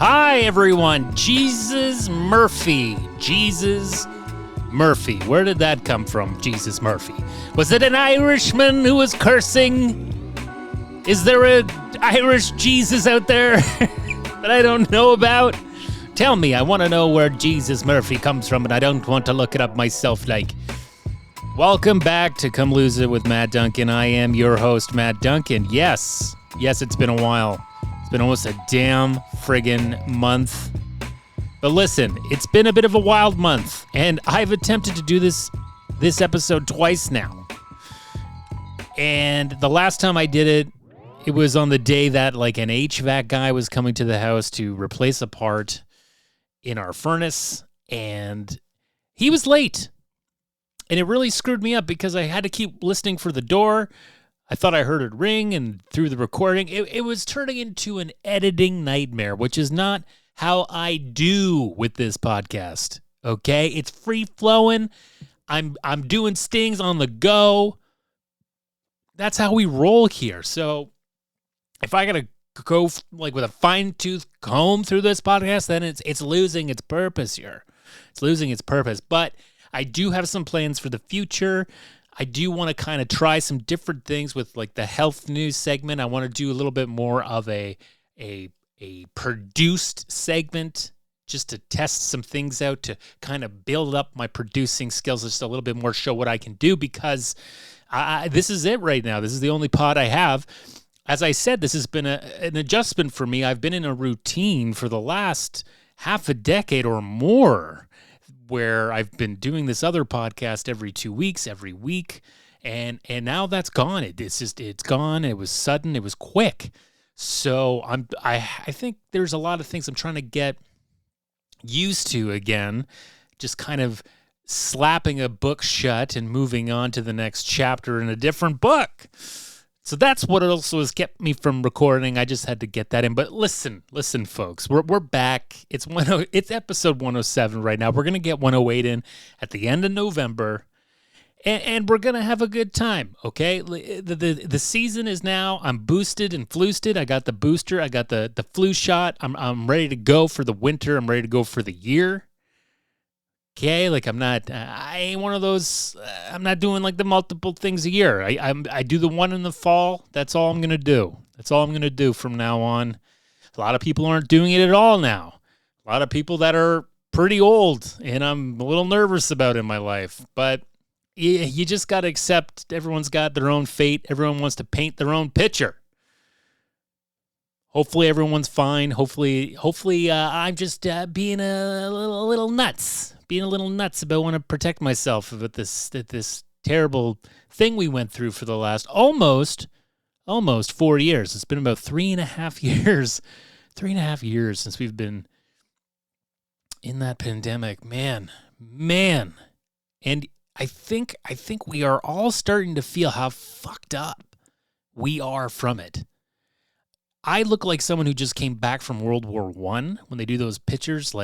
Hi, everyone. Jesus Murphy. Where did that come from, Jesus Murphy? Was it an Irishman who was cursing? Is there an Irish Jesus out there that I don't know about? Tell me, I want to know where Jesus Murphy comes from, and I don't want to look it up myself. Welcome back to Come Lose It with Matt Duncan. I am your host, Matt Duncan. Yes, it's been a while. It's been almost a damn friggin' month. But listen, it's been a bit of a wild month, and I've attempted to do this episode twice now. And the last time I did it was on the day that an HVAC guy was coming to the house to replace a part in our furnace, and he was late. And it really screwed me up because I had to keep listening for the door. I thought I heard it ring, and through the recording, it was turning into an editing nightmare, which is not how I do with this podcast. Okay? It's free flowing. I'm doing stings on the go. That's how we roll here. So if I gotta go with a fine-tooth comb through this podcast, then it's losing its purpose here. It's losing its purpose. But I do have some plans for the future. I do want to kind of try some different things with the health news segment. I want to do a little bit more of a produced segment just to test some things out, to kind of build up my producing skills just a little bit more, show what I can do, because this is it right now. This is the only pod I have. As I said, this has been an adjustment for me. I've been in a routine for the last half a decade or more, where I've been doing this other podcast every 2 weeks, every week, and now that's gone. It's gone. It was sudden. It was quick. So I think there's a lot of things I'm trying to get used to again, just kind of slapping a book shut and moving on to the next chapter in a different book. So that's what also has kept me from recording. I just had to get that in. But listen, folks, we're back. It's episode 107 right now. We're gonna get 108 in at the end of November, and we're gonna have a good time. Okay, the season is now. I'm boosted and floosted. I got the booster. I got the flu shot. I'm ready to go for the winter. I'm ready to go for the year. Okay, I ain't one of those, I'm not doing the multiple things a year. I do the one in the fall. That's all I'm going to do. That's all I'm going to do from now on. A lot of people aren't doing it at all now. A lot of people that are pretty old, and I'm a little nervous about in my life. But you just got to accept everyone's got their own fate. Everyone wants to paint their own picture. Hopefully everyone's fine. Hopefully, I'm just being a little nuts. Being a little nuts about wanting to protect myself about this terrible thing we went through for the last almost 4 years. It's been about 3.5 years. 3.5 years since we've been in that pandemic. Man. And I think we are all starting to feel how fucked up we are from it. I look like someone who just came back from World War I when they do those pictures.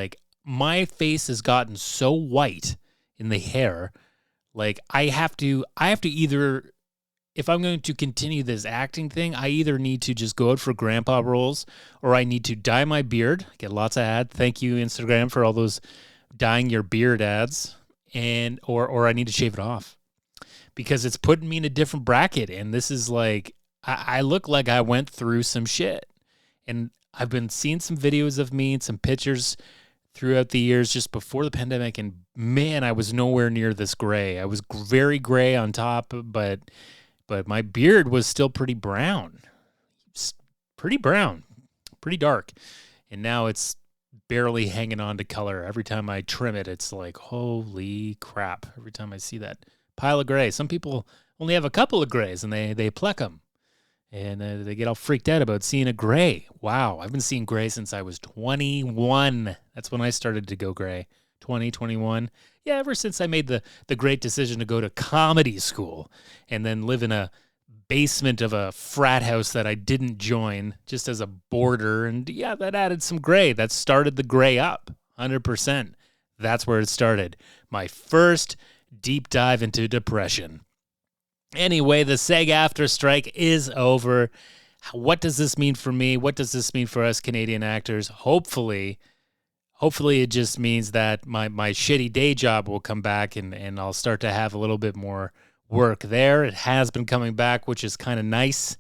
My face has gotten so white in the hair. I have to either, if I'm going to continue this acting thing, I either need to just go out for grandpa roles, or I need to dye my beard. Get lots of ads. Thank you, Instagram, for all those dyeing your beard ads. Or I need to shave it off, because it's putting me in a different bracket. And this is I look like I went through some shit. And I've been seeing some videos of me and some pictures throughout the years just before the pandemic, and man, I was nowhere near this gray. I was very gray on top, but my beard was still pretty brown. Pretty dark. And now it's barely hanging on to color. Every time I trim it, it's holy crap. Every time I see that pile of gray. Some people only have a couple of grays, and they pluck them. And they get all freaked out about seeing a gray. Wow, I've been seeing gray since I was 21. That's when I started to go gray. 21. Yeah, ever since I made the great decision to go to comedy school and then live in a basement of a frat house that I didn't join, just as a boarder. And yeah, that added some gray. That started the gray up, 100%. That's where it started. My first deep dive into depression. Anyway, the SAG-AFTRA strike is over. What does this mean for me? What does this mean for us Canadian actors? Hopefully it just means that my shitty day job will come back and I'll start to have a little bit more work there. It has been coming back, which is kind of nice.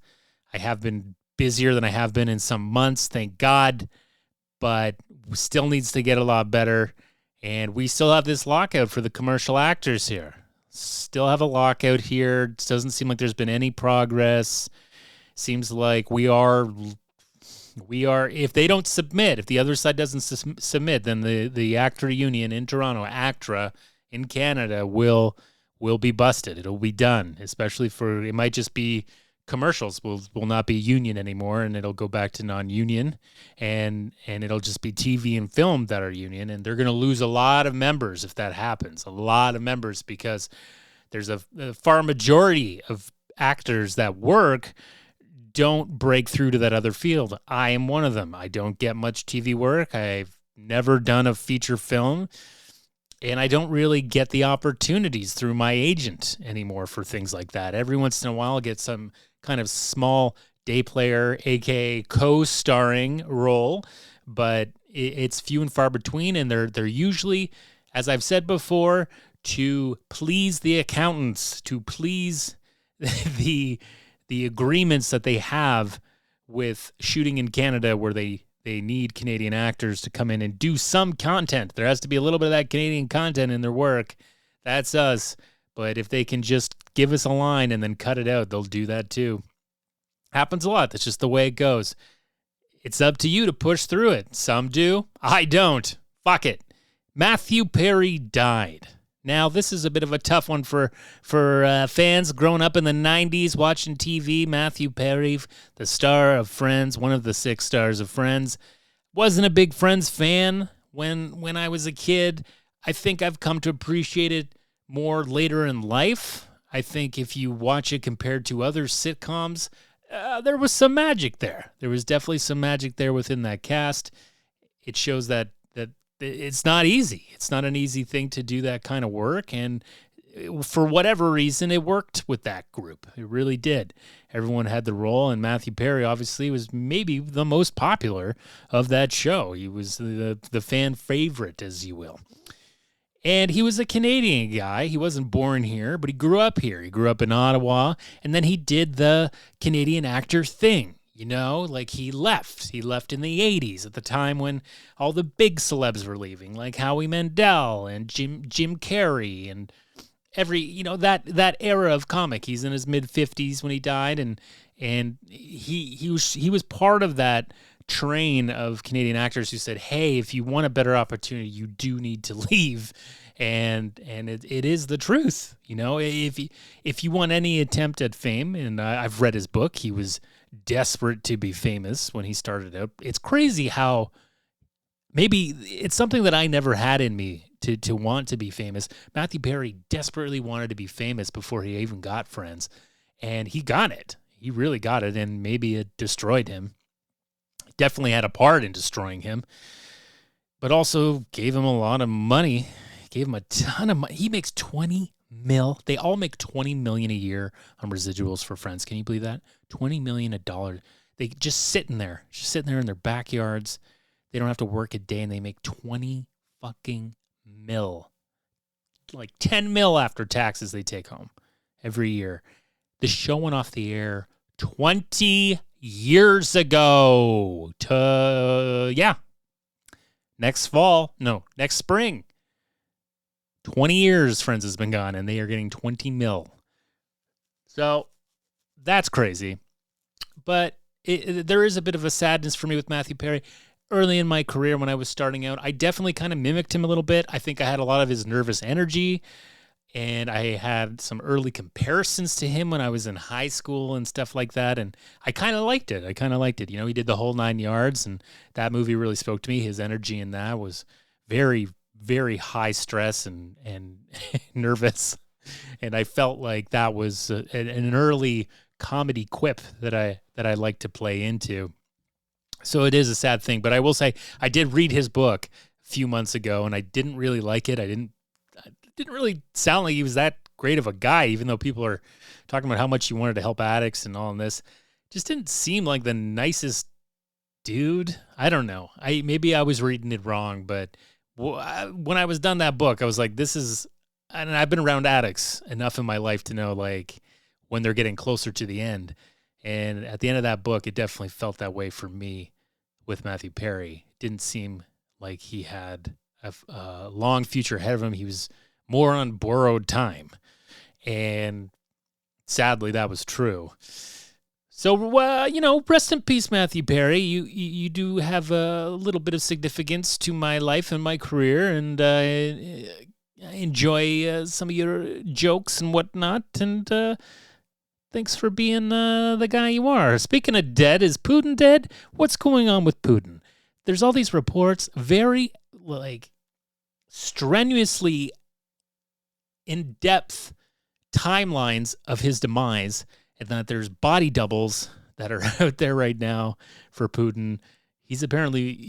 I have been busier than I have been in some months, thank God, but still needs to get a lot better. And we still have this lockout for the commercial actors here. Still have a lockout here. It doesn't seem like there's been any progress. Seems like we are, if they don't submit, if the other side doesn't submit, then the actor union in Toronto, ACTRA in Canada, will be busted. It'll be done, especially it might just be commercials will not be union anymore, and it'll go back to non-union, and it'll just be TV and film that are union, and they're going to lose a lot of members if that happens, a lot of members, because there's a far majority of actors that work don't break through to that other field. I am one of them. I don't get much TV work. I've never done a feature film, and I don't really get the opportunities through my agent anymore for things like that. Every once in a while, I'll get some kind of small day player, aka co-starring role, but it's few and far between, and they're usually, as I've said before, to please the accountants, to please the agreements that they have with shooting in Canada, where they need Canadian actors to come in and do some content. There has to be a little bit of that Canadian content in their work. That's us. But if they can just give us a line and then cut it out, they'll do that too. Happens a lot. That's just the way it goes. It's up to you to push through it. Some do. I don't. Fuck it. Matthew Perry died. Now, this is a bit of a tough one for fans growing up in the 90s watching TV. Matthew Perry, the star of Friends, one of the 6 stars of Friends. Wasn't a big Friends fan when I was a kid. I think I've come to appreciate it more later in life. I think if you watch it compared to other sitcoms, there was some magic there. There was definitely some magic there within that cast. It shows that it's not easy. It's not an easy thing to do that kind of work. And for whatever reason, it worked with that group. It really did. Everyone had the role, and Matthew Perry obviously was maybe the most popular of that show. He was the fan favorite, as you will. And he was a Canadian guy. He wasn't born here, but he grew up here. He grew up in Ottawa, and then he did the Canadian actor thing. You know, like he left. He left in the 80s at the time when all the big celebs were leaving, like Howie Mandel and Jim Carrey and that era of comic. He's in his mid-50s when he died, and he was part of that train of Canadian actors who said, hey, if you want a better opportunity, you do need to leave. And it is the truth. You know, if you want any attempt at fame, and I've read his book, he was desperate to be famous when he started out. It's crazy how maybe it's something that I never had in me to want to be famous. Matthew Perry desperately wanted to be famous before he even got Friends, and he got it. He really got it, and maybe it destroyed him. Definitely had a part in destroying him, but also gave him a lot of money. Gave him a ton of money. He makes $20 million. They all make $20 million a year on residuals for Friends. Can you believe that? $20 million a dollar. They just sitting there in their backyards. They don't have to work a day, and they make 20 fucking mil. Like 10 mil after taxes they take home every year. The show went off the air 20 years ago. Next spring. 20 years Friends has been gone, and they are getting 20 mil. So that's crazy. But there is a bit of a sadness for me with Matthew Perry. Early in my career when I was starting out, I definitely kind of mimicked him a little bit. I think I had a lot of his nervous energy, and I had some early comparisons to him when I was in high school and stuff like that, and I kind of liked it. You know, he did the whole 9 yards, and that movie really spoke to me. His energy in that was very, very high stress and nervous, and I felt like that was an early comedy quip that I like to play into. So it is a sad thing, but I will say I did read his book a few months ago, and I didn't really like it. It didn't really sound like he was that great of a guy, even though people are talking about how much he wanted to help addicts and all in this. just didn't seem like the nicest dude. I don't know. Maybe I was reading it wrong, but when I was done that book, I was like, this is, and I've been around addicts enough in my life to know like when they're getting closer to the end. And at the end of that book, it definitely felt that way for me with Matthew Perry. It didn't seem like he had a long future ahead of him. He was more on borrowed time. And sadly, that was true. So, rest in peace, Matthew Perry. You do have a little bit of significance to my life and my career, and I enjoy some of your jokes and whatnot, and thanks for being the guy you are. Speaking of dead, is Putin dead? What's going on with Putin? There's all these reports, very, strenuously in-depth timelines of his demise, and that there's body doubles that are out there right now for Putin. He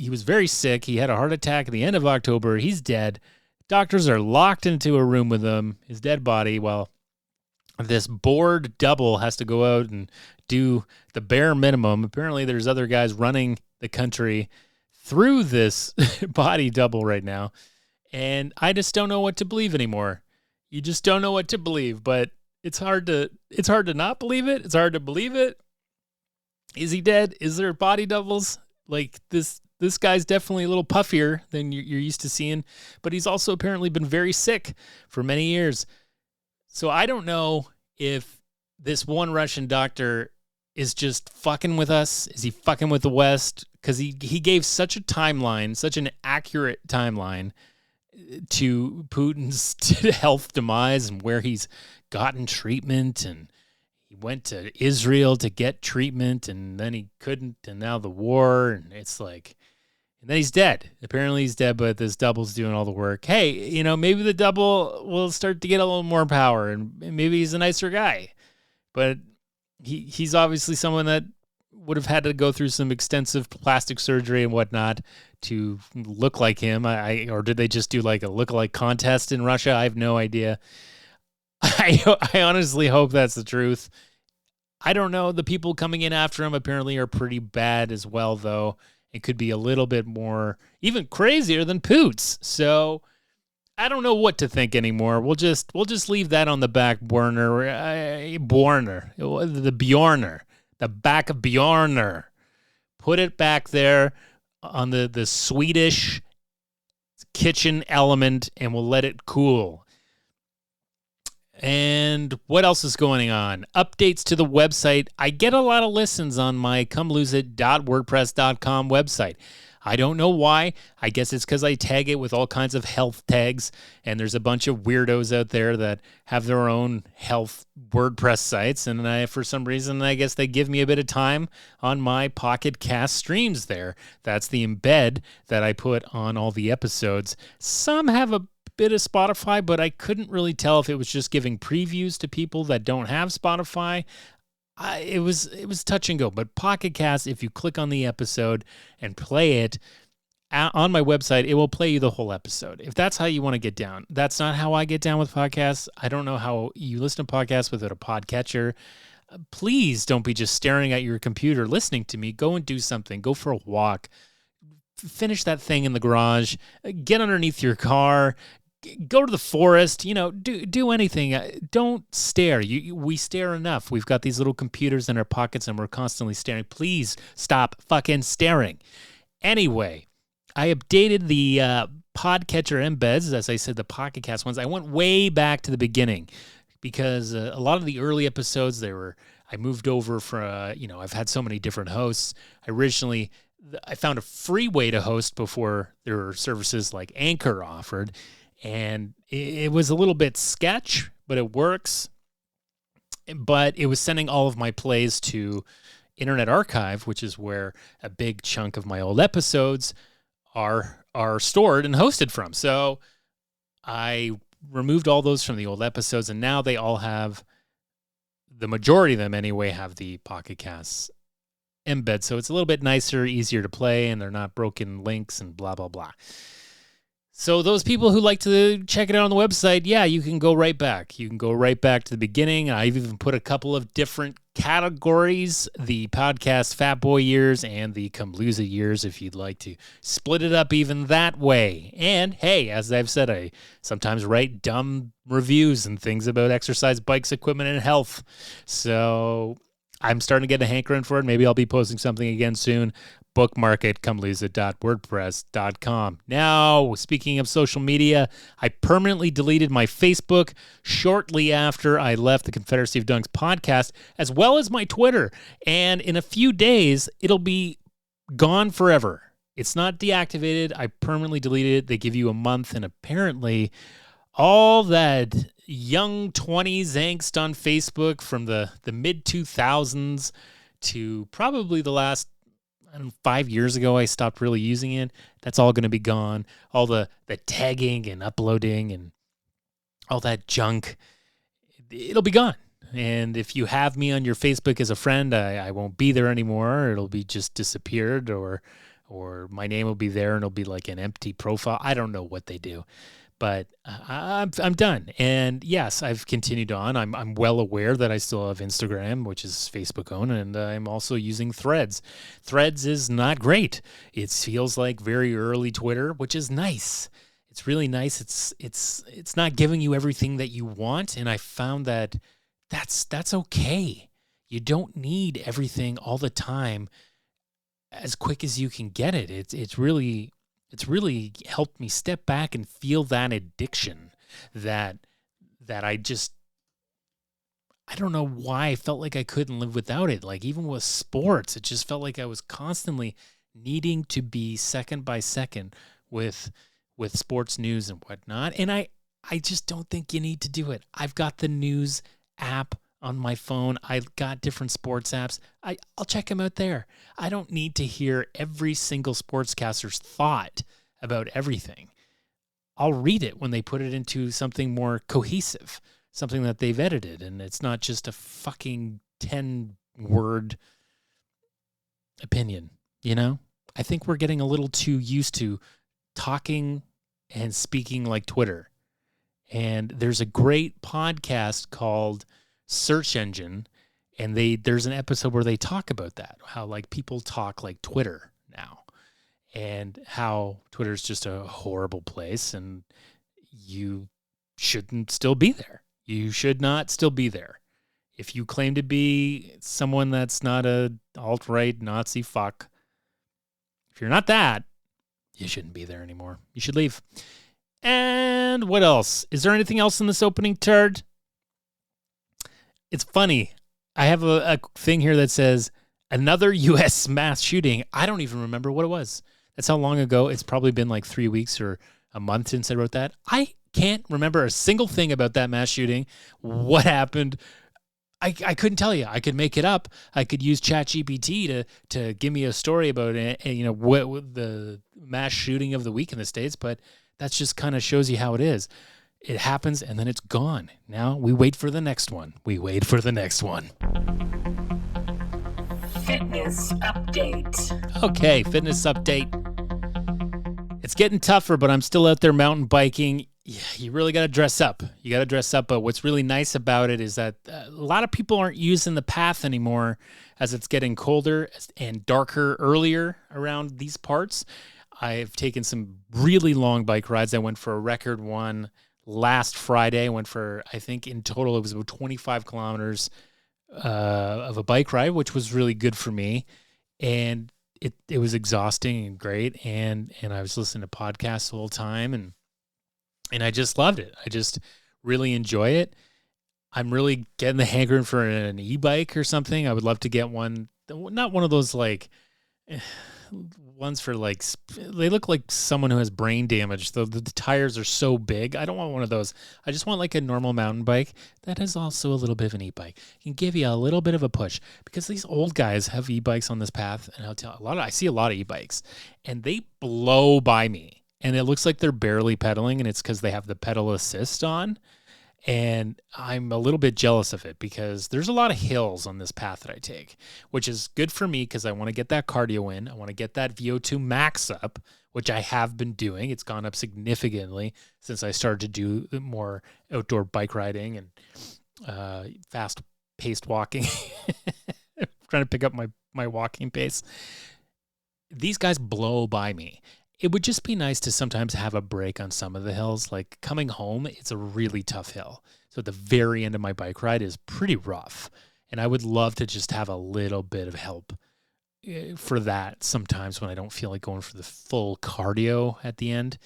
was very sick. He had a heart attack at the end of October. He's dead. Doctors are locked into a room with him, his dead body, while this bored double has to go out and do the bare minimum. Apparently there's other guys running the country through this body double right now. And I just don't know what to believe anymore. You just don't know what to believe, but it's hard to not believe it. It's hard to believe it. Is he dead? Is there body doubles? Like this guy's definitely a little puffier than you're used to seeing, but he's also apparently been very sick for many years. So I don't know if this one Russian doctor is just fucking with us. Is he fucking with the West? Because he gave such a timeline, such an accurate timeline to Putin's health demise and where he's gotten treatment, and he went to Israel to get treatment, and then he couldn't, and now the war, and it's like, and then he's dead. Apparently he's dead, but this double's doing all the work. Hey, maybe the double will start to get a little more power, and maybe he's a nicer guy, but he's obviously someone that would have had to go through some extensive plastic surgery and whatnot to look like him. Or did they just do like a lookalike contest in Russia? I have no idea. I honestly hope that's the truth. I don't know. The people coming in after him apparently are pretty bad as well, though. It could be a little bit more, even crazier than Poots. So I don't know what to think anymore. We'll just leave that on the back burner. The Bjorner, the back of Bjorner. Put it back there on the Swedish kitchen element, and we'll let it cool. And what else is going on? Updates to the website. I get a lot of listens on my comeloseit.wordpress.com website. I don't know why. I guess it's because I tag it with all kinds of health tags, and there's a bunch of weirdos out there that have their own health WordPress sites, and for some reason, I guess they give me a bit of time on my Pocket Cast streams there. That's the embed that I put on all the episodes. Some have a bit of Spotify, but I couldn't really tell if it was just giving previews to people that don't have Spotify. It was touch and go. But Pocket Cast, if you click on the episode and play it on my website, it will play you the whole episode. If that's how you want to get down. That's not how I get down with podcasts. I don't know how you listen to podcasts without a podcatcher. Please don't be just staring at your computer listening to me. Go and do something. Go for a walk. Finish that thing in the garage. Get underneath your car. Go to the forest, do anything. Don't stare. We stare enough. We've got these little computers in our pockets and we're constantly staring. Please stop fucking staring. Anyway, I updated the podcatcher embeds, as I said, the Pocket Cast ones. I went way back to the beginning because a lot of the early episodes, I moved over for, I've had so many different hosts. I found a free way to host before there were services like Anchor offered. And it was a little bit sketch, but it works. But it was sending all of my plays to Internet Archive, which is where a big chunk of my old episodes are stored and hosted from. So I removed all those from the old episodes, and now they all have, the majority of them anyway, have the Pocket Casts embed. So it's a little bit nicer, easier to play, and they're not broken links and blah, blah, blah. So those people who like to check it out on the website, yeah, you can go right back. You can go right back to the beginning. I've even put a couple of different categories, the podcast Fat Boy years and the Kamloosa years, if you'd like to split it up even that way. And hey, as I've said, I sometimes write dumb reviews and things about exercise, bikes, equipment, and health. So I'm starting to get a hankering for it. Maybe I'll be posting something again soon. Bookmark at kamloosa.wordpress.com. Now, speaking of social media, I permanently deleted my Facebook shortly after I left the Confederacy of Dunks podcast, as well as my Twitter. And in a few days, it'll be gone forever. It's not deactivated. I permanently deleted it. They give you a month, and apparently all that young 20s angst on Facebook from the mid-2000s to probably the last 5 years ago, I stopped really using it. That's all going to be gone. All the tagging and uploading and all that junk, it'll be gone. And if you have me on your Facebook as a friend, I won't be there anymore. It'll be just disappeared, or my name will be there and it'll be like an empty profile. I don't know what they do. But I'm done. And yes, I've continued on. I'm well aware that I still have Instagram, which is Facebook owned, and I'm also using Threads. Threads is not great. It feels like very early Twitter, which is nice. It's really nice. It's not giving you everything that you want, and I found that that's okay. You don't need everything all the time as quick as you can get it. It's really helped me step back and feel that addiction that I don't know why I felt like I couldn't live without it. Like even with sports, it just felt like I was constantly needing to be second by second with sports news and whatnot. And I just don't think you need to do it. I've got the news app on my phone. I've got different sports apps. I'll check them out there. I don't need to hear every single sportscaster's thought about everything. I'll read it when they put it into something more cohesive, something that they've edited, and it's not just a fucking 10-word opinion, you know? I think we're getting a little too used to talking and speaking like Twitter. And there's a great podcast called Search Engine, and there's an episode where they talk about that, how like people talk like Twitter now, and how Twitter's just a horrible place, and you shouldn't still be there. You should not still be there. If you claim to be someone that's not a alt-right Nazi fuck, if you're not that, you shouldn't be there anymore. You should leave. And what else? Is there anything else in this opening turd? It's funny. I have a thing here that says, another U.S. mass shooting. I don't even remember what it was. That's how long ago. It's probably been like 3 weeks or a month since I wrote that. I can't remember a single thing about that mass shooting. What happened? I couldn't tell you. I could make it up. I could use ChatGPT to give me a story about it, you know, what the mass shooting of the week in the States, but that just kind of shows you how it is. It happens, and then it's gone. Now we wait for the next one. Fitness update. Okay, fitness update. It's getting tougher, but I'm still out there mountain biking. Yeah, you really got to dress up. But what's really nice about it is that a lot of people aren't using the path anymore as it's getting colder and darker earlier around these parts. I've taken some really long bike rides. I went for a record one last Friday. I went for, I think in total, it was about 25 kilometers of a bike ride, which was really good for me. And it was exhausting and great. And I was listening to podcasts the whole time, and I just loved it. I just really enjoy it. I'm really getting the hankering for an e-bike or something. I would love to get one, not one of those like ones for like, they look like someone who has brain damage. The tires are so big. I don't want one of those. I just want like a normal mountain bike that is also a little bit of an e-bike. It can give you a little bit of a push, because these old guys have e-bikes on this path, and I see a lot of e-bikes, and they blow by me, and it looks like they're barely pedaling, and it's because they have the pedal assist on. And I'm a little bit jealous of it, because there's a lot of hills on this path that I take, which is good for me because I want to get that cardio in. I want to get that VO2 max up, which I have been doing. It's gone up significantly since I started to do more outdoor bike riding and fast-paced walking. Trying to pick up my walking pace. These guys blow by me. It would just be nice to sometimes have a break on some of the hills. Like coming home, it's a really tough hill. So at the very end of my bike ride is pretty rough. And I would love to just have a little bit of help for that sometimes when I don't feel like going for the full cardio at the end.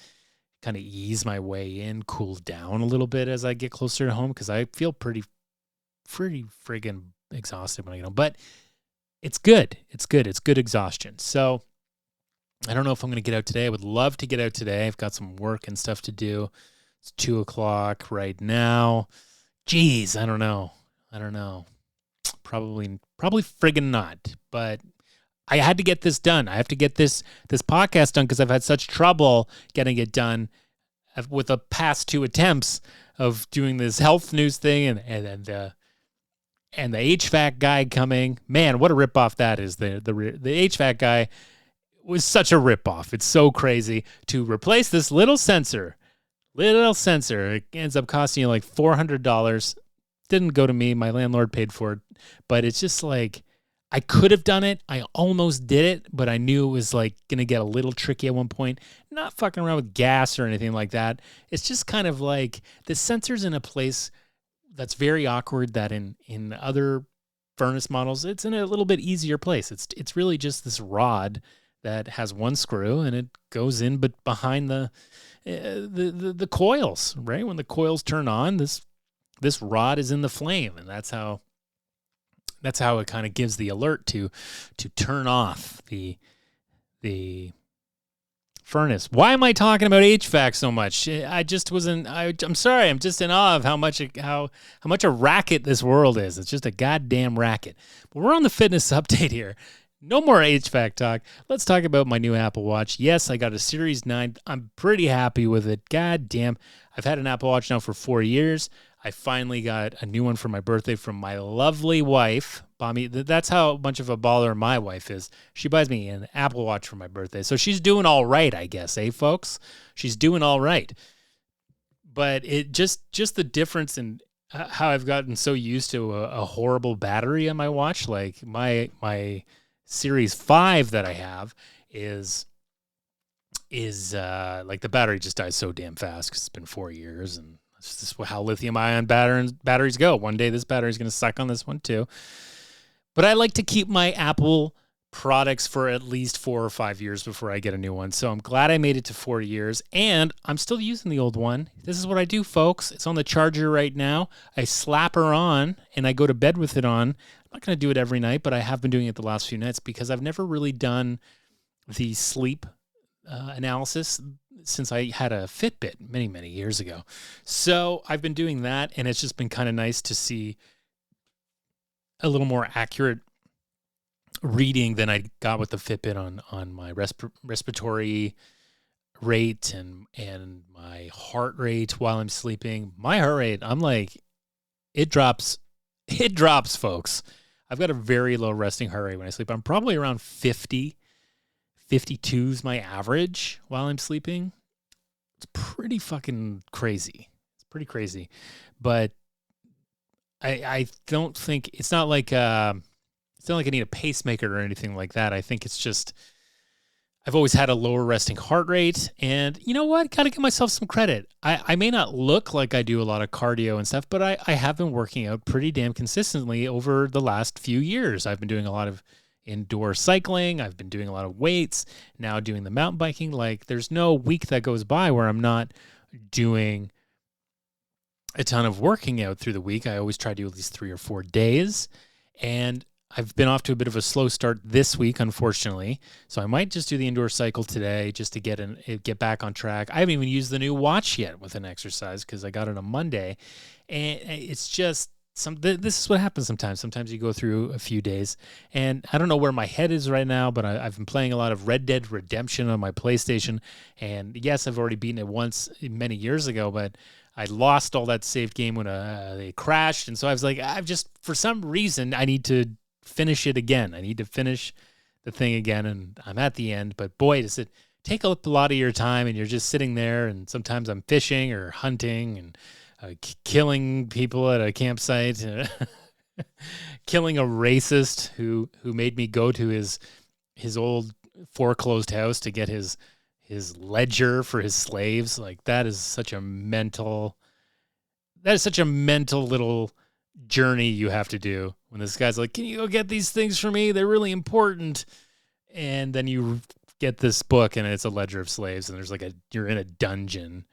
Kind of ease my way in, cool down a little bit as I get closer to home because I feel pretty friggin' exhausted when I get home. But it's good. It's good. It's good exhaustion. So I don't know if I'm going to get out today. I would love to get out today. I've got some work and stuff to do. It's 2:00 right now. Jeez, I don't know. Probably friggin' not. But I had to get this done. I have to get this podcast done because I've had such trouble getting it done with the past 2 attempts of doing this health news thing and the HVAC guy coming. Man, what a ripoff that is. The HVAC guy was such a ripoff. It's so crazy to replace this little sensor. It ends up costing you like $400. Didn't go to me. My landlord paid for it. But it's just like, I could have done it. I almost did it, but I knew it was like going to get a little tricky at one point. Not fucking around with gas or anything like that. It's just kind of like the sensor's in a place that's very awkward that in other furnace models, it's in a little bit easier place. It's really just this rod that has one screw and it goes in, but behind the coils, right? When the coils turn on, this rod is in the flame, and that's how it kind of gives the alert to turn off the furnace. Why am I talking about HVAC so much? I'm sorry. I'm just in awe of how much a racket this world is. It's just a goddamn racket. But we're on the fitness update here. No more HVAC talk. Let's talk about my new Apple Watch. Yes, I got a Series 9. I'm pretty happy with it. God damn. I've had an Apple Watch now for 4 years. I finally got a new one for my birthday from my lovely wife. Bommy, that's how much of a baller my wife is. She buys me an Apple Watch for my birthday. So she's doing all right, I guess, folks? She's doing all right. But it just the difference in how I've gotten so used to a horrible battery on my watch. Like my Series 5 that I have is like the battery just dies so damn fast because it's been 4 years, and it's just how lithium-ion batteries go. One day this battery's going to suck on this one too. But I like to keep my Apple products for at least 4 or 5 years before I get a new one. So I'm glad I made it to 4 years, and I'm still using the old one. This is what I do, folks. It's on the charger right now. I slap her on, and I go to bed with it on. I'm not going to do it every night, but I have been doing it the last few nights because I've never really done the sleep analysis since I had a Fitbit many, many years ago. So I've been doing that, and it's just been kind of nice to see a little more accurate reading than I got with the Fitbit on my respiratory rate and my heart rate while I'm sleeping. My heart rate, I'm like, it drops, folks. I've got a very low resting heart rate when I sleep. I'm probably around 50. 52 is my average while I'm sleeping. It's pretty fucking crazy. It's pretty crazy. But I don't think, it's not like I need a pacemaker or anything like that. I think it's just, I've always had a lower resting heart rate, and you know what? Gotta give myself some credit. I may not look like I do a lot of cardio and stuff, but I have been working out pretty damn consistently over the last few years. I've been doing a lot of indoor cycling. I've been doing a lot of weights, now doing the mountain biking. Like, there's no week that goes by where I'm not doing a ton of working out through the week. I always try to do at least 3 or 4 days, and I've been off to a bit of a slow start this week, unfortunately. So I might just do the indoor cycle today just to get back on track. I haven't even used the new watch yet with an exercise because I got it on Monday, and it's just this is what happens sometimes. Sometimes you go through a few days, and I don't know where my head is right now, but I've been playing a lot of Red Dead Redemption on my PlayStation, and yes, I've already beaten it once many years ago, but I lost all that saved game when it crashed, and so I was like, for some reason, I need to finish it again. I need to finish the thing again, and I'm at the end, but boy, does it take up a lot of your time, and you're just sitting there. And sometimes I'm fishing or hunting and killing people at a campsite, killing a racist who made me go to his old foreclosed house to get his ledger for his slaves. Like that is such a mental little journey you have to do when this guy's like, can you go get these things for me? They're really important. And then you get this book and it's a ledger of slaves, and there's like you're in a dungeon.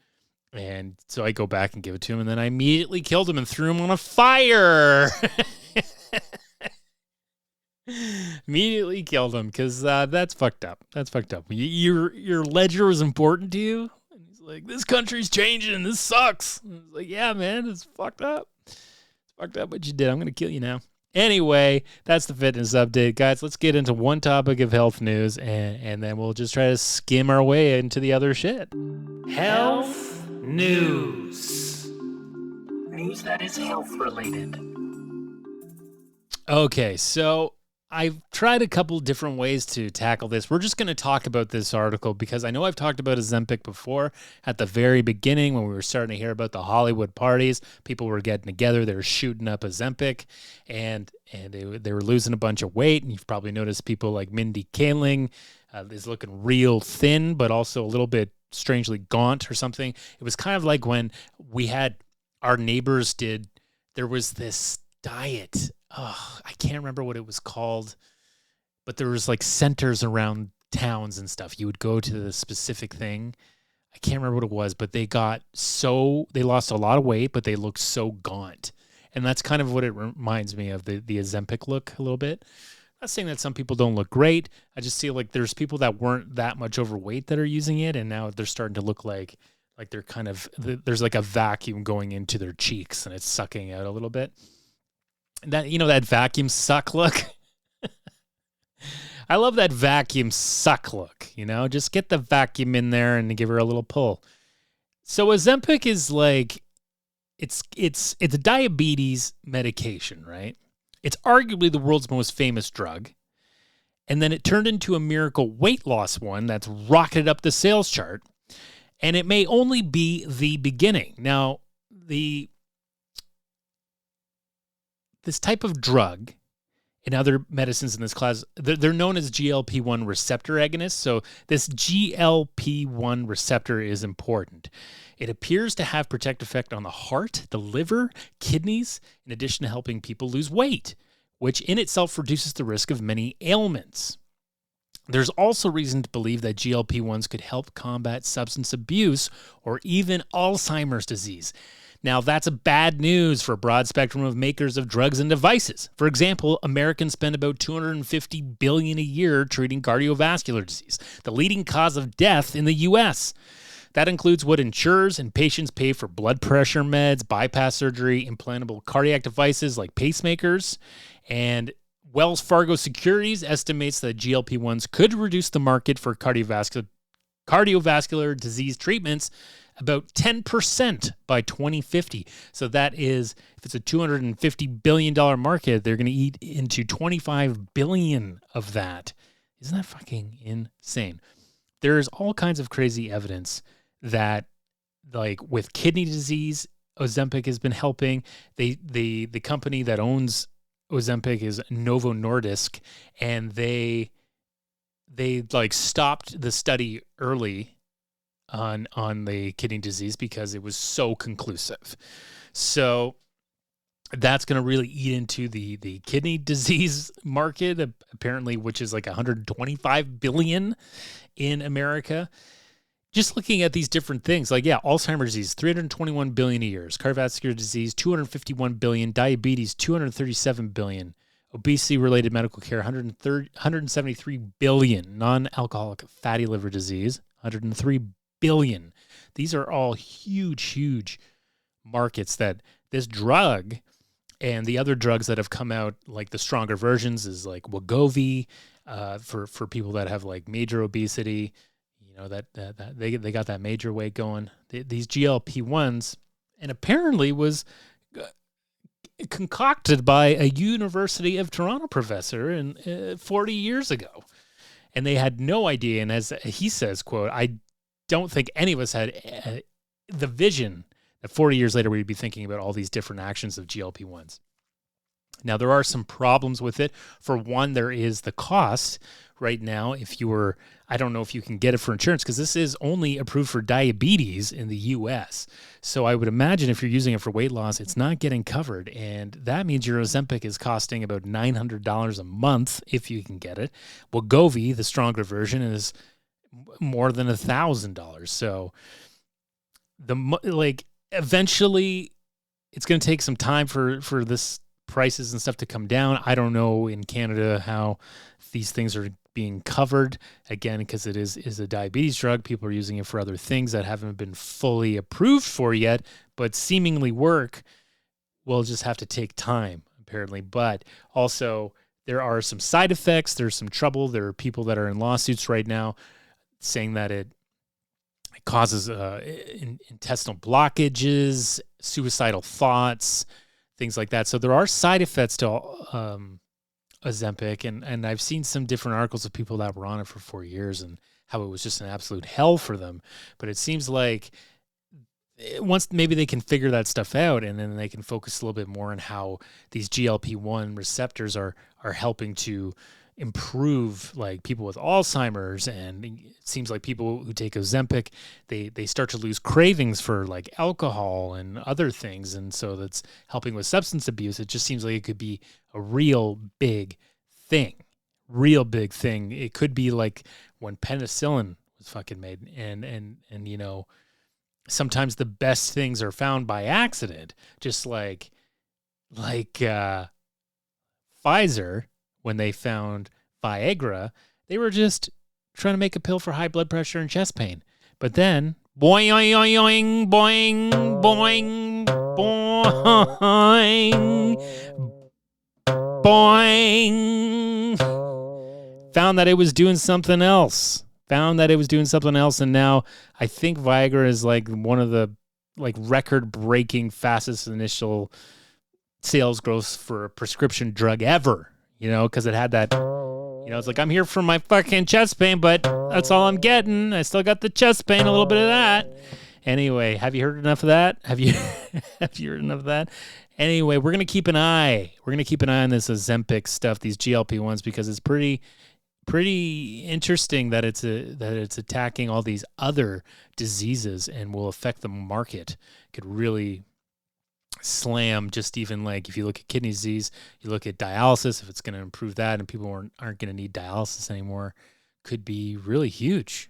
And so I go back and give it to him, and then I immediately killed him and threw him on a fire. Immediately killed him because that's fucked up. That's fucked up. Your ledger was important to you? And he's like, this country's changing. This sucks. And I was like, yeah, man, it's fucked up. It's fucked up what you did. I'm going to kill you now. Anyway, that's the fitness update. Guys, let's get into one topic of health news, and then we'll just try to skim our way into the other shit. Health news. News that is health related. Okay, so I've tried a couple different ways to tackle this. We're just going to talk about this article because I know I've talked about Ozempic before at the very beginning when we were starting to hear about the Hollywood parties. People were getting together. They were shooting up Ozempic, and they were losing a bunch of weight. And you've probably noticed people like Mindy Kaling is looking real thin, but also a little bit strangely gaunt or something. It was kind of like when we had our neighbors there was this diet. Oh, I can't remember what it was called, but there was like centers around towns and stuff. You would go to the specific thing. I can't remember what it was, but they lost a lot of weight, but they looked so gaunt. And that's kind of what it reminds me of, the Ozempic look a little bit. I'm not saying that some people don't look great. I just feel like there's people that weren't that much overweight that are using it, and now they're starting to look like they're kind of, there's like a vacuum going into their cheeks and it's sucking out a little bit. That, that vacuum suck look. I love that vacuum suck look, just get the vacuum in there and give her a little pull. So Ozempic is like, it's a diabetes medication, right? It's arguably the world's most famous drug. And then it turned into a miracle weight loss one that's rocketed up the sales chart. And it may only be the beginning. Now, this type of drug and other medicines in this class, they're known as GLP-1 receptor agonists. So this GLP-1 receptor is important. It appears to have protective effect on the heart, the liver, kidneys, in addition to helping people lose weight, which in itself reduces the risk of many ailments. There's also reason to believe that GLP-1s could help combat substance abuse or even Alzheimer's disease. Now, that's bad news for a broad spectrum of makers of drugs and devices. For example, Americans spend about $250 billion a year treating cardiovascular disease, the leading cause of death in the U.S. That includes what insurers and patients pay for blood pressure meds, bypass surgery, implantable cardiac devices like pacemakers, and Wells Fargo Securities estimates that GLP-1s could reduce the market for cardiovascular disease treatments about 10% by 2050. So that is, if it's a $250 billion market, they're going to eat into $25 billion of that. Isn't that fucking insane? There's all kinds of crazy evidence that, like with kidney disease, Ozempic has been helping. The company that owns Ozempic is Novo Nordisk, and they like stopped the study early on the kidney disease because it was so conclusive. So that's going to really eat into the kidney disease market, apparently, which is like $125 billion in America. Just looking at these different things, like, Alzheimer's disease, $321 billion a year. Cardiovascular disease, $251 billion. Diabetes, $237 billion. Obesity-related medical care, $173 billion. Non-alcoholic fatty liver disease, $103 billion. These are all huge, huge markets that this drug and the other drugs that have come out, like the stronger versions, is like Wegovy for people that have like major obesity. That they got that major weight going. These GLP-1s, and apparently was concocted by a University of Toronto professor 40 years ago. and they had no idea. And as he says, quote, I don't think any of us had the vision that 40 years later we'd be thinking about all these different actions of GLP-1s. Now, there are some problems with it. For one, there is the cost right now. If you were, I don't know if you can get it for insurance because this is only approved for diabetes in the US. So I would imagine if you're using it for weight loss, it's not getting covered. And that means your Ozempic is costing about $900 a month if you can get it. Wegovy, the stronger version, is more than $1,000. So eventually it's going to take some time for this prices and stuff to come down. I don't know in Canada how these things are being covered, again, because it is a diabetes drug. People are using it for other things that haven't been fully approved for yet, but seemingly work. Will just have to take time, apparently. But also, there are some side effects. There's some trouble. There are people that are in lawsuits right now saying that it causes intestinal blockages, suicidal thoughts, things like that. So there are side effects to Ozempic, and I've seen some different articles of people that were on it for 4 years and how it was just an absolute hell for them. But it seems like once maybe they can figure that stuff out, and then they can focus a little bit more on how these GLP-1 receptors are helping to improve like people with Alzheimer's. And it seems like people who take Ozempic, they start to lose cravings for like alcohol and other things. And so that's helping with substance abuse. It just seems like it could be a real big thing. It could be like when penicillin was fucking made, and you know, sometimes the best things are found by accident, just like Pfizer. When they found Viagra, they were just trying to make a pill for high blood pressure and chest pain. But then, boing, boing, boing, boing, boing, boing, found that it was doing something else. And now I think Viagra is like one of the like record-breaking fastest initial sales growth for a prescription drug ever. You know, because it had that, you know, it's like, I'm here for my fucking chest pain, but that's all I'm getting. I still got the chest pain, a little bit of that. Anyway, have you heard enough of that? Have you heard enough of that? Anyway, we're going to keep an eye. We're going to keep an eye on this Ozempic stuff, these GLP-1s, because it's pretty interesting that it's attacking all these other diseases and will affect the market. Could really slam just even like if you look at kidney disease, you look at dialysis, if it's going to improve that and people aren't going to need dialysis anymore, could be really huge.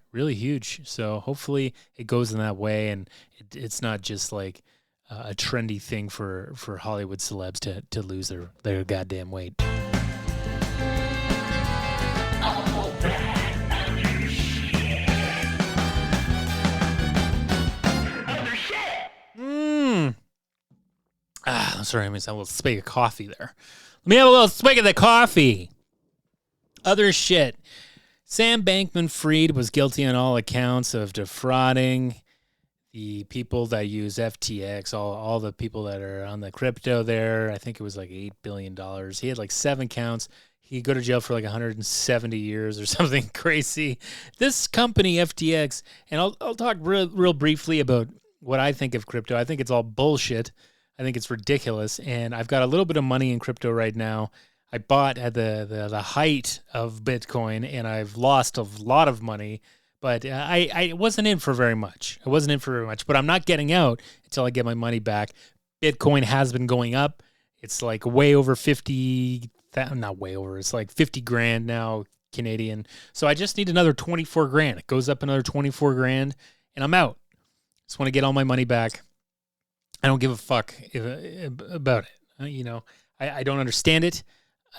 So hopefully it goes in that way, and it's not just like a trendy thing for Hollywood celebs to lose their goddamn weight. Sorry, I missed a little swig of coffee there. Let me have a little swig of the coffee. Other shit. Sam Bankman-Fried was guilty on all accounts of defrauding the people that use FTX, all the people that are on the crypto there. I think it was like $8 billion. He had like 7 counts. He'd go to jail for like 170 years or something crazy. This company, FTX, and I'll talk real briefly about what I think of crypto. I think it's all bullshit. I think it's ridiculous, and I've got a little bit of money in crypto right now. I bought at the height of Bitcoin, and I've lost a lot of money, but I wasn't in for very much. But I'm not getting out until I get my money back. Bitcoin has been going up. It's like way over 50, not way over, it's like 50 grand now Canadian. So I just need another 24 grand. It goes up another 24 grand, and I'm out. Just want to get all my money back. I don't give a fuck about it. You know, I don't understand it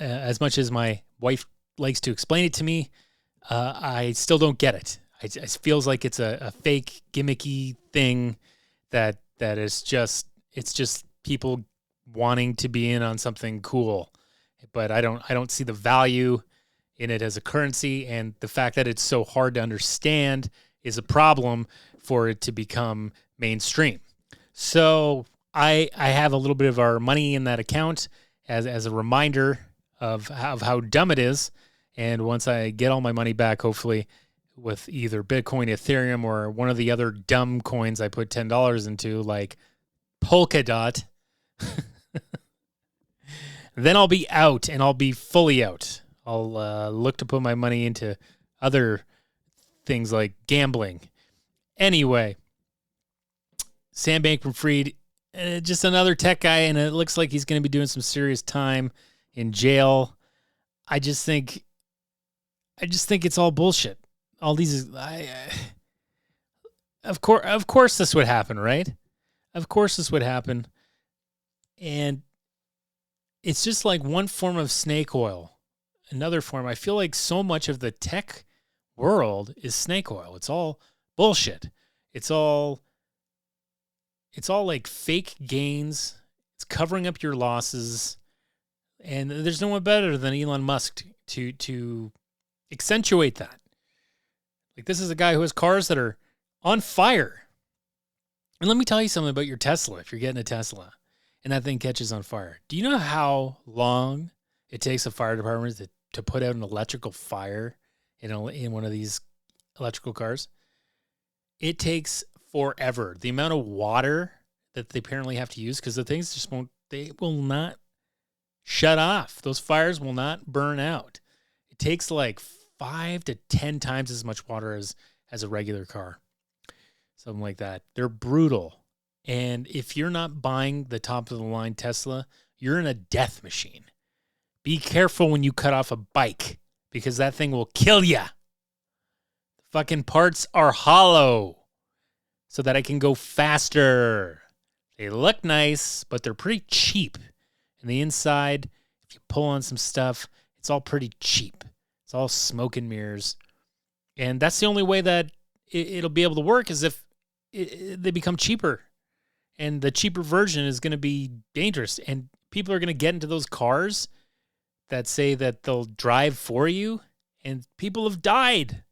as much as my wife likes to explain it to me. I still don't get it. It feels like it's a fake, gimmicky thing that is just, it's just people wanting to be in on something cool. But I don't see the value in it as a currency, and the fact that it's so hard to understand is a problem for it to become mainstream. So I have a little bit of our money in that account as a reminder of how dumb it is. And once I get all my money back, hopefully with either Bitcoin, Ethereum, or one of the other dumb coins I put $10 into, like Polkadot, then I'll be out, and I'll be fully out. I'll look to put my money into other things like gambling. Anyway, Sam Bankman-Fried, just another tech guy, and it looks like he's going to be doing some serious time in jail. I just think it's all bullshit. All these, of course, this would happen, right? Of course, this would happen, and it's just like one form of snake oil, another form. I feel like so much of the tech world is snake oil. It's all bullshit. It's all like fake gains. It's covering up your losses, and there's no one better than Elon Musk to accentuate that. Like, this is a guy who has cars that are on fire. And let me tell you something about your Tesla. If you're getting a Tesla and that thing catches on fire, do you know how long it takes a fire department to put out an electrical fire in one of these electrical cars? It takes forever. The amount of water that they apparently have to use, because the things just they will not shut off. Those fires will not burn out. It takes like 5 to 10 times as much water as a regular car. Something like that. They're brutal. And if you're not buying the top of the line Tesla, you're in a death machine. Be careful when you cut off a bike, because that thing will kill you. The fucking parts are hollow so that I can go faster. They look nice, but they're pretty cheap. And the inside, if you pull on some stuff, it's all pretty cheap. It's all smoke and mirrors. And that's the only way that it'll be able to work, is if they become cheaper. And the cheaper version is going to be dangerous. And people are going to get into those cars that say that they'll drive for you. And people have died.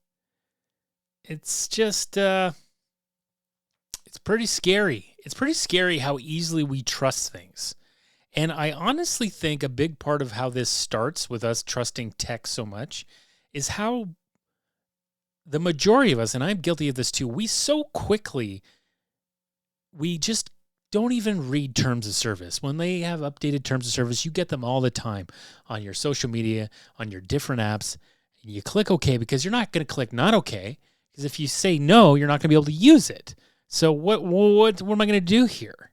It's just, it's pretty scary. It's pretty scary how easily we trust things. And I honestly think a big part of how this starts with us trusting tech so much is how the majority of us, and I'm guilty of this too, we just don't even read terms of service. When they have updated terms of service, you get them all the time on your social media, on your different apps, and you click OK, because you're not going to click not OK, because if you say no, you're not going to be able to use it. So what am I going to do here?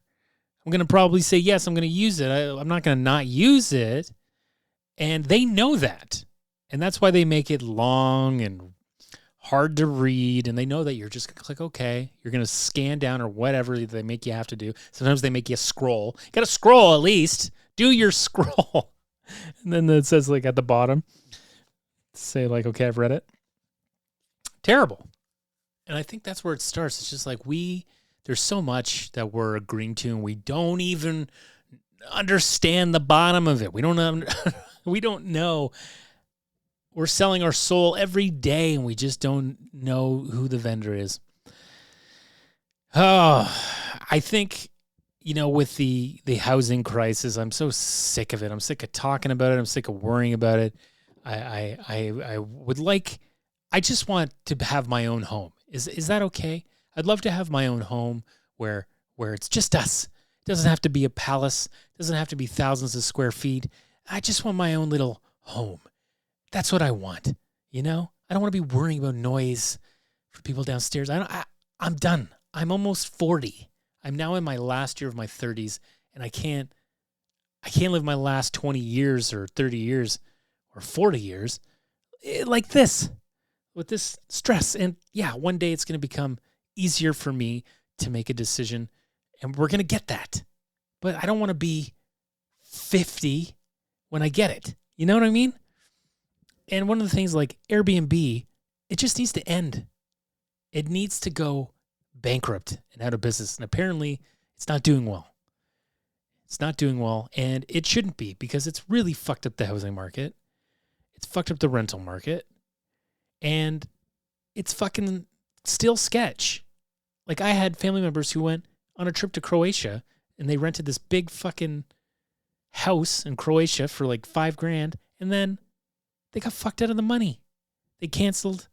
I'm going to probably say, yes, I'm going to use it. I'm not going to not use it. And they know that. And that's why they make it long and hard to read. And they know that you're just going to click OK. You're going to scan down or whatever they make you have to do. Sometimes they make you scroll. You got to scroll at least. Do your scroll. And then it says, like, at the bottom, say, like, OK, I've read it. Terrible. And I think that's where it starts. It's just like there's so much that we're agreeing to, and we don't even understand the bottom of it. We don't know. We're selling our soul every day, and we just don't know who the vendor is. Oh, I think, with the housing crisis, I'm so sick of it. I'm sick of talking about it. I'm sick of worrying about it. I just want to have my own home. Is that okay? I'd love to have my own home where it's just us. It doesn't have to be a palace. It doesn't have to be thousands of square feet. I just want my own little home. That's what I want. I don't want to be worrying about noise for people downstairs. I'm done. I'm almost 40. I'm now in my last year of my 30s, and I can't live my last 20 years or 30 years or 40 years like this, with this stress. And yeah, one day it's going to become easier for me to make a decision, and we're going to get that. But I don't want to be 50 when I get it. You know what I mean? And one of the things like Airbnb, it just needs to end. It needs to go bankrupt and out of business. And apparently it's not doing well. It's not doing well, and it shouldn't be, because it's really fucked up the housing market. It's fucked up the rental market. And it's fucking still sketch. Like, I had family members who went on a trip to Croatia, and they rented this big fucking house in Croatia for like $5,000. And then they got fucked out of the money. They canceled,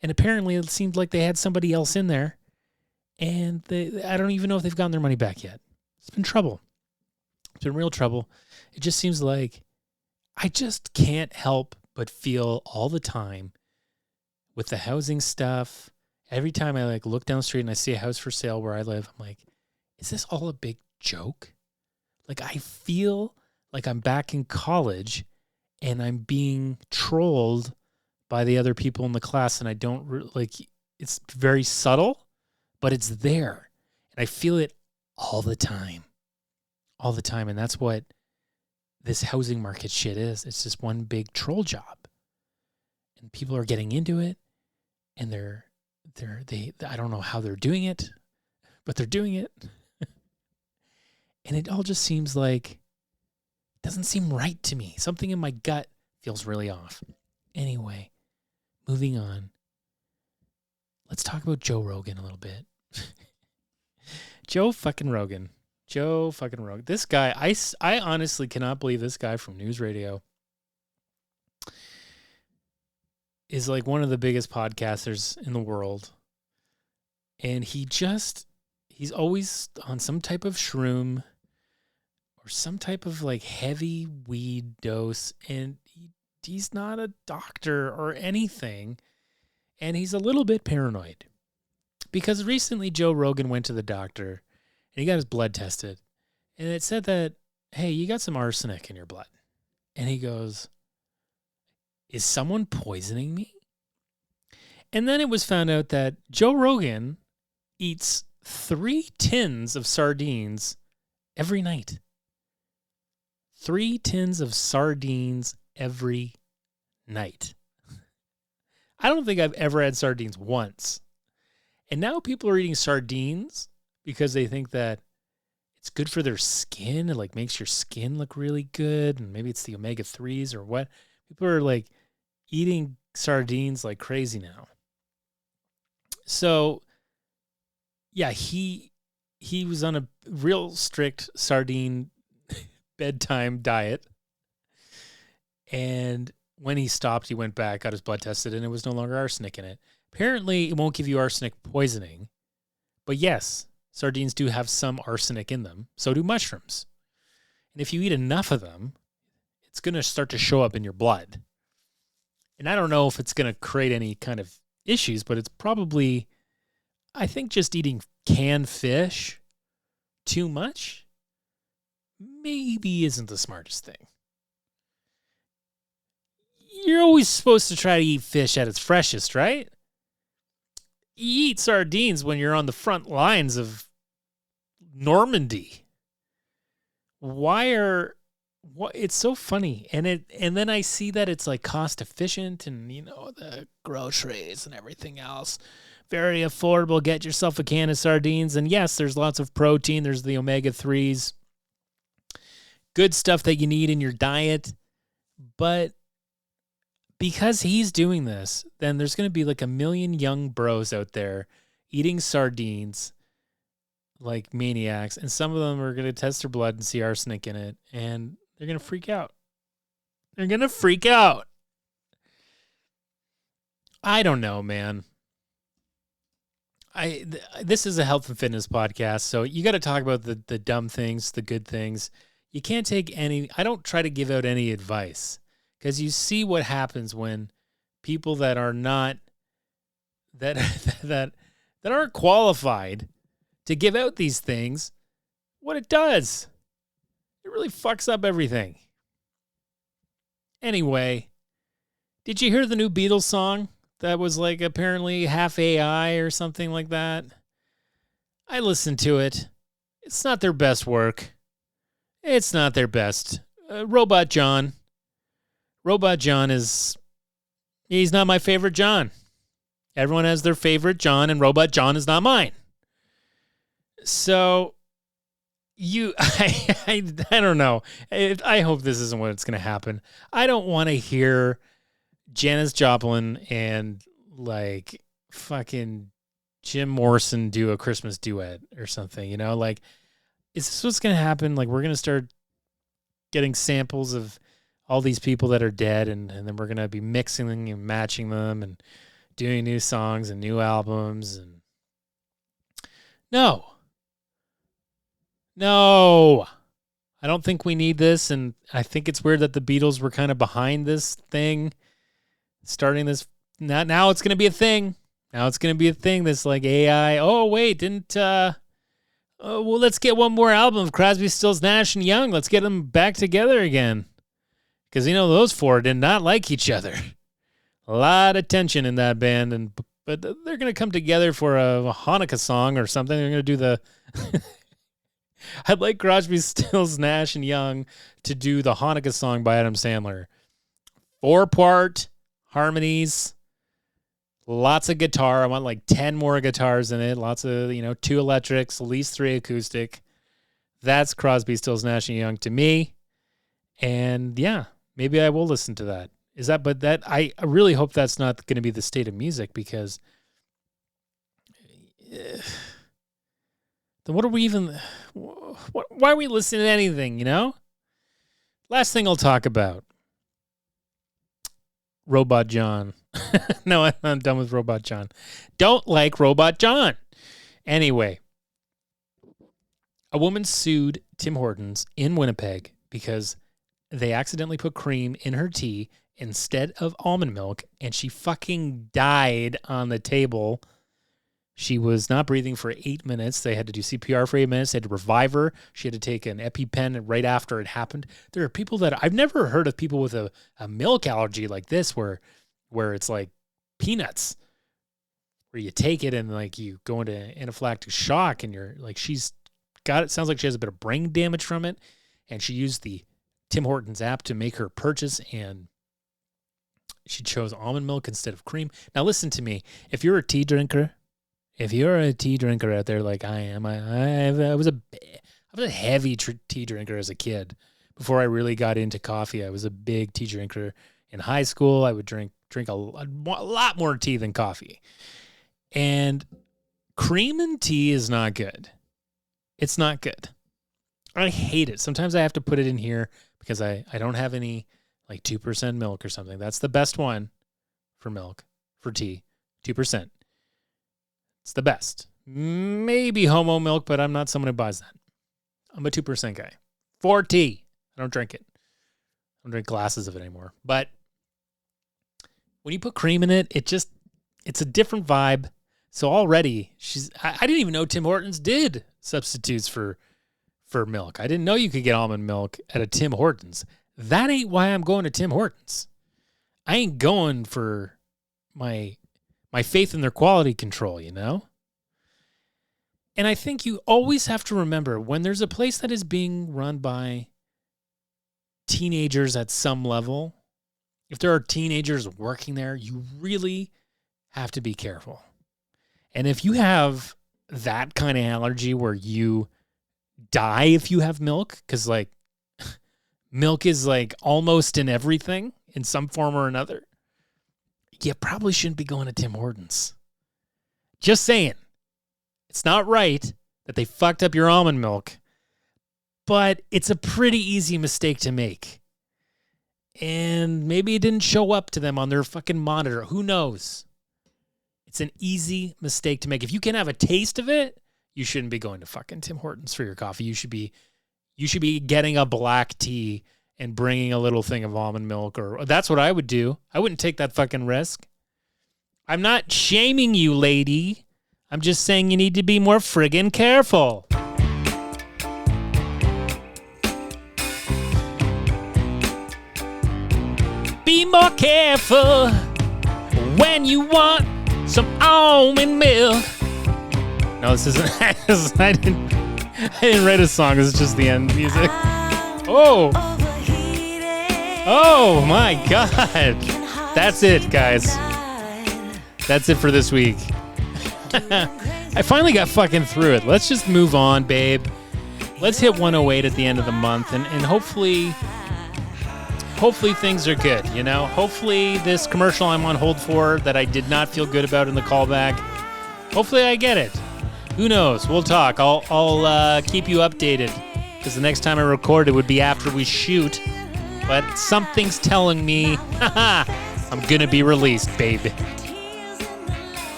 and apparently it seemed like they had somebody else in there, and I don't even know if they've gotten their money back yet. It's been trouble. It's been real trouble. It just seems like I just can't help but feel all the time with the housing stuff. Every time I like look down the street and I see a house for sale where I live, I'm like, is this all a big joke? Like, I feel like I'm back in college and I'm being trolled by the other people in the class, and I don't like, it's very subtle, but it's there. And I feel it all the time. All the time. And that's what this housing market shit is. It's just one big troll job. And people are getting into it, and they I don't know how they're doing it, but they're doing it. And it all just seems like, it doesn't seem right to me. Something in my gut feels really off. Anyway, moving on. Let's talk about Joe Rogan a little bit. Joe fucking Rogan. This guy, I honestly cannot believe this guy from News Radio is like one of the biggest podcasters in the world. And he's always on some type of shroom or some type of like heavy weed dose. And he's not a doctor or anything. And he's a little bit paranoid because recently Joe Rogan went to the doctor and he got his blood tested. And it said that, hey, you got some arsenic in your blood. And he goes, is someone poisoning me? And then it was found out that Joe Rogan eats 3 tins of sardines every night. 3 tins of sardines every night. I don't think I've ever had sardines once. And now people are eating sardines because they think that it's good for their skin. It like makes your skin look really good. And maybe it's the omega-3s or what. People are like eating sardines like crazy now. So yeah, he was on a real strict sardine bedtime diet. And when he stopped, he went back, got his blood tested, and it was no longer arsenic in it. Apparently, it won't give you arsenic poisoning. But yes, sardines do have some arsenic in them. So do mushrooms. And if you eat enough of them, it's going to start to show up in your blood. And I don't know if it's going to create any kind of issues, but it's probably, I think just eating canned fish too much maybe isn't the smartest thing. You're always supposed to try to eat fish at its freshest, right? You eat sardines when you're on the front lines of Normandy. It's so funny. And then I see that it's like cost efficient and, you know, the groceries and everything else. Very affordable. Get yourself a can of sardines. And yes, there's lots of protein. There's the omega-3s. Good stuff that you need in your diet. But because he's doing this, then there's going to be like a million young bros out there eating sardines like maniacs. And some of them are going to test their blood and see arsenic in it. And they're going to freak out. They're going to freak out. I don't know, man. This is a health and fitness podcast, so you got to talk about the dumb things, the good things. You can't take any. I don't try to give out any advice because you see what happens when people that are not that aren't qualified to give out these things. What it does, it really fucks up everything. Anyway, did you hear the new Beatles song? That was like apparently half AI or something like that. I listened to it. It's not their best work. It's not their best. Robot John he's not my favorite John. Everyone has their favorite John, and Robot John is not mine. So I don't know. I hope this isn't what's going to happen. I don't want to hear Janis Joplin and like fucking Jim Morrison do a Christmas duet or something, you know? Like, is this what's going to happen? Like, we're going to start getting samples of all these people that are dead, and then we're going to be mixing and matching them and doing new songs and new albums. And no, I don't think we need this. And I think it's weird that the Beatles were kind of behind this thing, starting this. Now it's going to be a thing. Now it's going to be a thing. This like AI. Oh, wait, well, let's get one more album of Crosby, Stills, Nash and Young. Let's get them back together again. Because, those four did not like each other. A lot of tension in that band. But they're going to come together for a Hanukkah song or something. They're going to do the... I'd like Crosby, Stills, Nash and Young to do the Hanukkah song by Adam Sandler. 4-part harmonies. Lots of guitar. I want like 10 more guitars in it. Lots of, 2 electrics, at least 3 acoustic. That's Crosby, Stills, Nash and Young to me. And yeah, maybe I will listen to that. But I really hope that's not going to be the state of music, because then what are we even, why are we listening to anything, Last thing I'll talk about. Robot John. No, I'm done with Robot John. Don't like Robot John. Anyway, a woman sued Tim Hortons in Winnipeg because they accidentally put cream in her tea instead of almond milk, and she fucking died on the table. She was not breathing for 8 minutes. They had to do CPR for 8 minutes. They had to revive her. She had to take an EpiPen right after it happened. There are people that I've never heard of, people with a milk allergy like this, where it's like peanuts, where you take it and like you go into anaphylactic shock, and you're like, she's got it. Sounds like she has a bit of brain damage from it. And she used the Tim Hortons app to make her purchase, and she chose almond milk instead of cream. Now listen to me. If you're a tea drinker out there like I am, I was a heavy tea drinker as a kid. Before I really got into coffee, I was a big tea drinker. In high school, I would drink a lot more tea than coffee. And cream in tea is not good. It's not good. I hate it. Sometimes I have to put it in here because I don't have any like 2% milk or something. That's the best one for milk, for tea, 2%. It's the best. Maybe homo milk, but I'm not someone who buys that. I'm a 2% guy. For tea. I don't drink it. I don't drink glasses of it anymore. But when you put cream in it, it's a different vibe. So already, I didn't even know Tim Hortons did substitutes for milk. I didn't know you could get almond milk at a Tim Hortons. That ain't why I'm going to Tim Hortons. I ain't going for my faith in their quality control, And I think you always have to remember, when there's a place that is being run by teenagers at some level, if there are teenagers working there, you really have to be careful. And if you have that kind of allergy where you die if you have milk, because like milk is like almost in everything in some form or another, you probably shouldn't be going to Tim Hortons. Just saying. It's not right that they fucked up your almond milk, but it's a pretty easy mistake to make. And maybe it didn't show up to them on their fucking monitor. Who knows? It's an easy mistake to make. If you can have a taste of it, you shouldn't be going to fucking Tim Hortons for your coffee. You should be getting a black tea and bringing a little thing of almond milk, or that's what I would do. I wouldn't take that fucking risk. I'm not shaming you, lady. I'm just saying you need to be more friggin' careful. Be more careful when you want some almond milk. No, this isn't. I didn't write a song. This is just the end music. Oh my God. That's it, guys. That's it for this week. I finally got fucking through it. Let's just move on, babe. Let's hit 108 at the end of the month, and hopefully things are good, Hopefully this commercial I'm on hold for that I did not feel good about in the callback, hopefully I get it. Who knows? We'll talk. I'll keep you updated, because the next time I record it would be after we shoot. but something's telling me, I'm gonna be released, baby.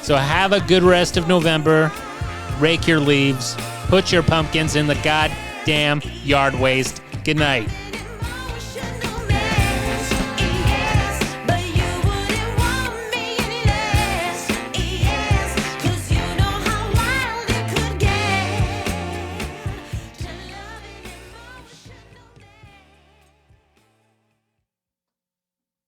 So have a good rest of November. Rake your leaves. Put your pumpkins in the goddamn yard waste. Good night.